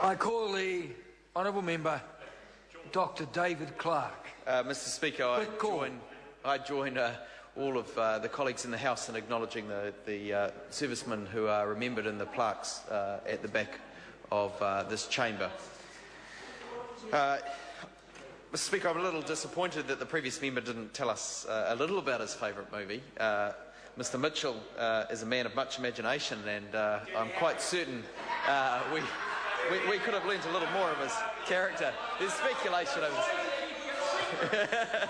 I call the honourable member, Dr. David Clark. Mr. Speaker, I join all of the colleagues in the House in acknowledging the servicemen who are remembered in the plaques at the back of this chamber. Mr. Speaker, I'm a little disappointed that the previous member didn't tell us a little about his favourite movie. Mr. Mitchell is a man of much imagination, and I'm quite certain we could have learnt a little more of his character. There's speculation of his...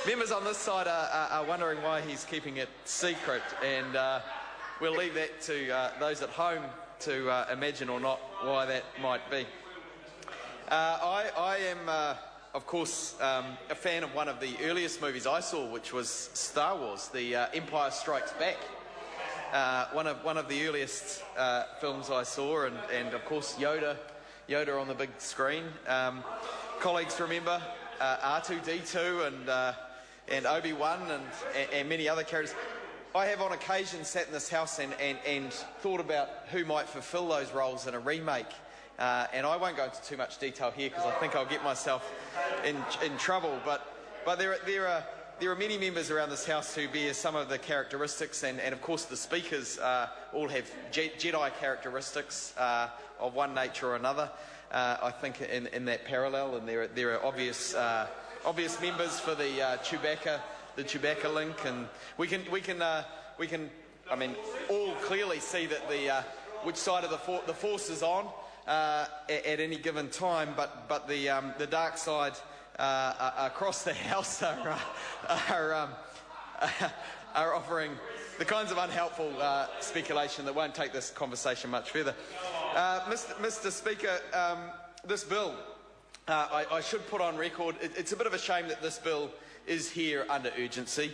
Members on this side are wondering why he's keeping it secret, and we'll leave that to those at home to imagine or not why that might be. I am, of course, a fan of one of the earliest movies I saw, which was Star Wars, The Empire Strikes Back. One of the earliest films I saw, and of course Yoda on the big screen. Colleagues remember R2-D2 and Obi-Wan and many other characters. I have on occasion sat in this house and thought about who might fulfil those roles in a remake. And I won't go into too much detail here because I think I'll get myself in trouble. But there are many members around this house who bear some of the characteristics, and of course the speakers all have Jedi characteristics of one nature or another. I think in that parallel, and there are obvious members for the Chewbacca link, and we can I mean all clearly see that which side of the force is on at any given time, but the dark side across the house are offering the kinds of unhelpful speculation that won't take this conversation much further. Mr. Speaker, this bill, I should put on record, it's a bit of a shame that this bill is here under urgency.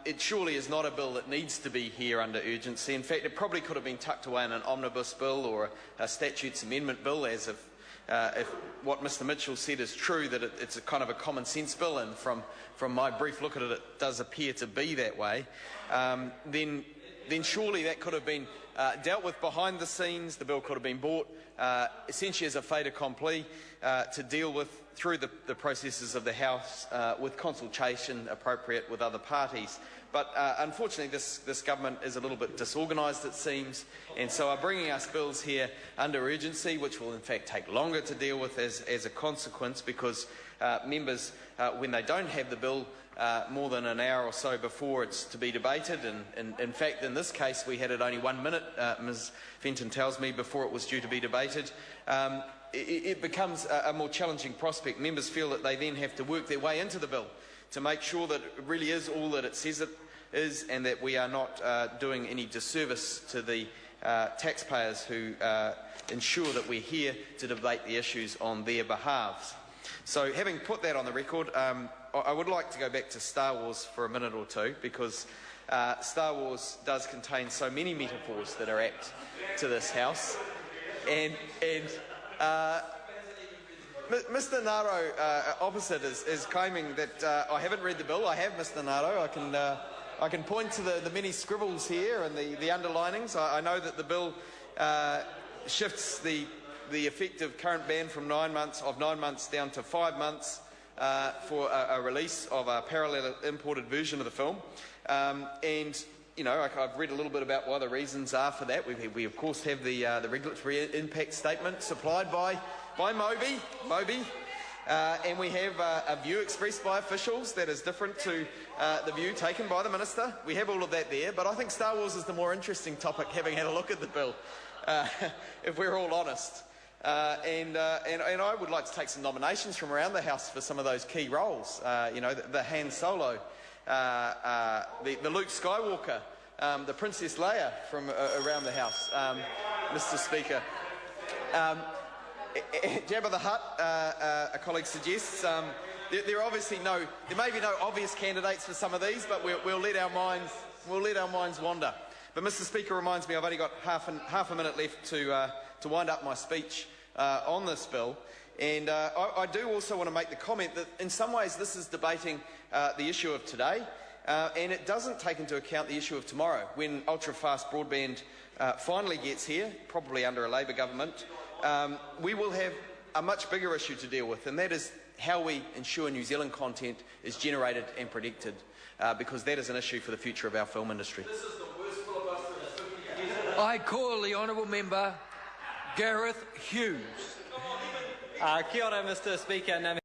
It surely is not a bill that needs to be here under urgency. In fact, it probably could have been tucked away in an omnibus bill or a statutes amendment bill, as if what Mr. Mitchell said is true, that it's a kind of a common sense bill, and from my brief look at it, it does appear to be that way. Then surely that could have been dealt with behind the scenes. The bill could have been brought essentially as a fait accompli to deal with through the processes of the House with consultation appropriate with other parties. But unfortunately this government is a little bit disorganised, it seems, and so are bringing us bills here under urgency, which will in fact take longer to deal with as a consequence, because members, when they don't have the bill more than an hour or so before it's to be debated, and in fact in this case we had it only 1 minute, Ms Fenton tells me, before it was due to be debated, it becomes a more challenging prospect. Members feel that they then have to work their way into the bill to make sure that it really is all that it says it is, and that we are not doing any disservice to the taxpayers who ensure that we're here to debate the issues on their behalves. So having put that on the record, I would like to go back to Star Wars for a minute or two, because Star Wars does contain so many metaphors that are apt to this House. And Mr Naro opposite is claiming that I haven't read the bill. I have, Mr Naro. I can point to the many scribbles here and the underlinings. I know that the bill shifts the effective current ban from 9 months down to 5 months for a release of a parallel imported version of the film. And you know, I've read a little bit about what the reasons are for that. We of course have the regulatory impact statement supplied by Moby, and we have a view expressed by officials that is different to the view taken by the Minister. We have all of that there, but I think Star Wars is the more interesting topic, having had a look at the bill, if we're all honest. And I would like to take some nominations from around the House for some of those key roles. You know, the Han Solo, the Luke Skywalker, the Princess Leia from around the House, Mr. Speaker. Jabba the Hutt, a colleague suggests. There may be no obvious candidates for some of these, but we'll let our minds wander. But Mr. Speaker reminds me I've only got half a minute left to wind up my speech on this bill, and I do also want to make the comment that in some ways this is debating the issue of today, and it doesn't take into account the issue of tomorrow, when ultra-fast broadband finally gets here, probably under a Labor government. we will have a much bigger issue to deal with, and that is how we ensure New Zealand content is generated and predicted, because that is an issue for the future of our film industry. I call the honourable member Gareth Hughes. Kia ora, Mr. Speaker.